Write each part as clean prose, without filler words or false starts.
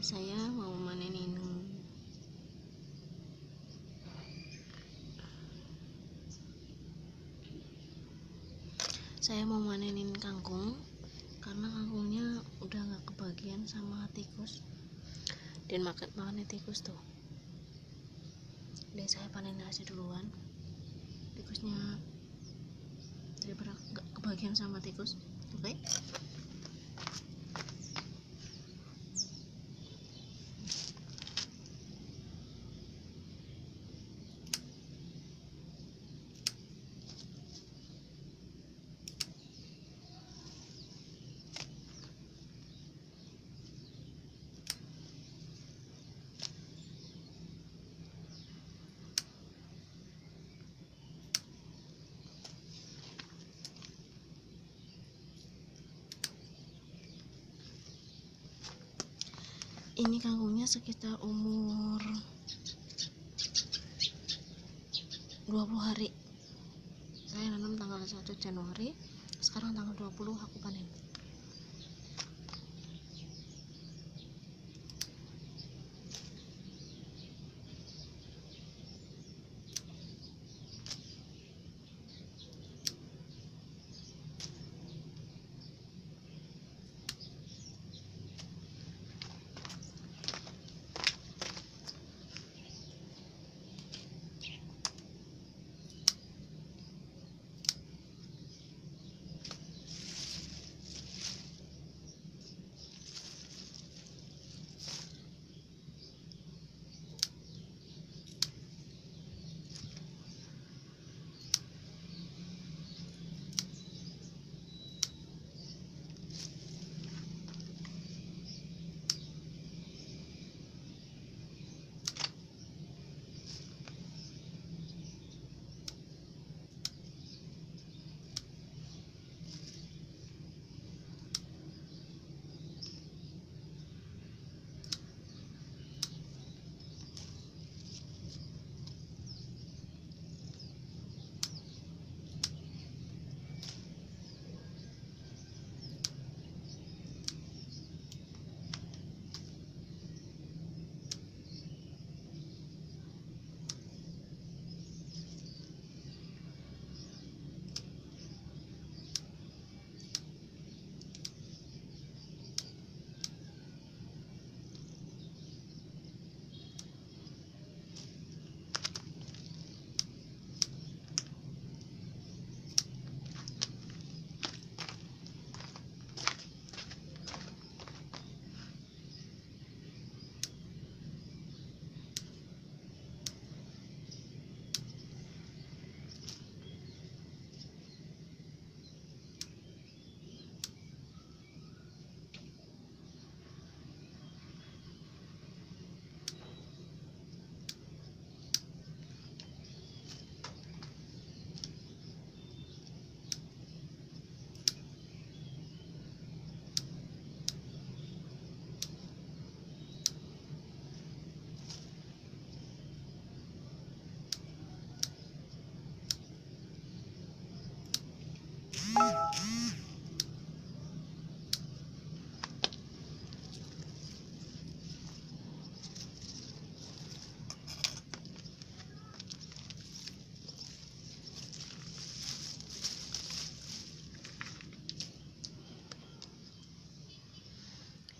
Saya mau manenin kangkung karena kangkungnya udah nggak kebagian sama tikus dan makan tikus tuh. Dan saya panen aja duluan tikusnya daripada nggak kebagian sama tikus. Oke. Ini kangkungnya sekitar umur 20 hari. Saya nanam tanggal 1 Januari, sekarang tanggal 20 aku panen.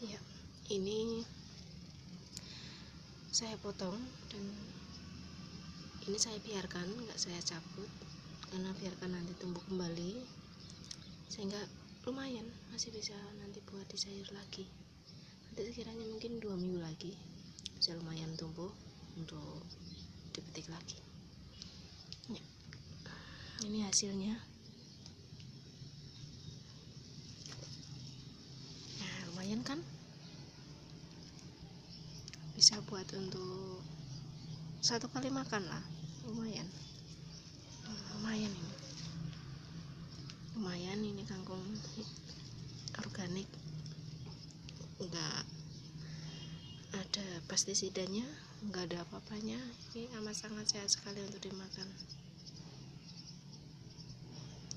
Ya, ini saya potong dan ini saya biarkan, nggak saya cabut karena biarkan nanti tumbuh kembali sehingga lumayan masih bisa nanti buat di sayur lagi. Nanti sekiranya mungkin 2 minggu lagi bisa lumayan tumbuh untuk dipetik lagi. Ya, ini hasilnya. Nah, lumayan kan? Bisa buat untuk 1 kali makan lah, lumayan. Lumayan ini kangkung organik, enggak ada pestisidanya, enggak ada apa-apanya. Ini amat sangat sehat sekali untuk dimakan.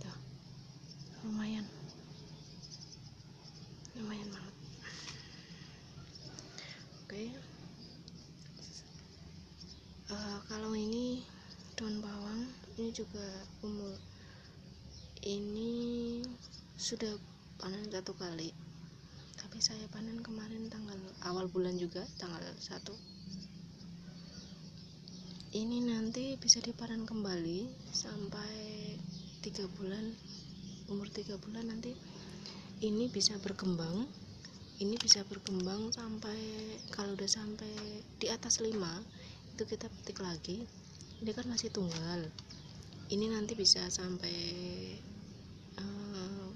Tuh, lumayan banget. cabai. Kalau ini daun bawang, ini juga ini sudah panen 1 kali, tapi saya panen kemarin awal bulan juga, tanggal 1. Ini nanti bisa dipanen kembali sampai 3 bulan, umur 3 bulan nanti ini bisa berkembang. Ini bisa berkembang sampai, kalau udah sampai di atas 5 itu kita petik lagi. Ini kan masih tunggal, ini nanti bisa sampai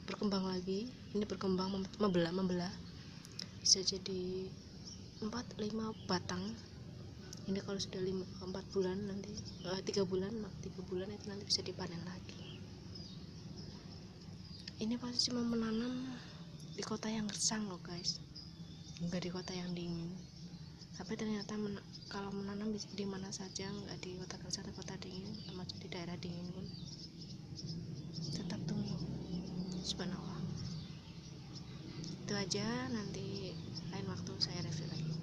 berkembang lagi. Ini berkembang membelah bisa jadi 4-5 batang. Ini kalau sudah 4 bulan nanti 3 bulan itu nanti bisa dipanen lagi. Ini pasti cuma menanam di kota yang gersang loh guys, enggak di kota yang dingin. Tapi ternyata kalau menanam bisa di mana saja, enggak di kota gersang atau kota dingin, termasuk di daerah dingin pun tetap tumbuh. Subhanallah. Itu aja, nanti lain waktu saya review lagi.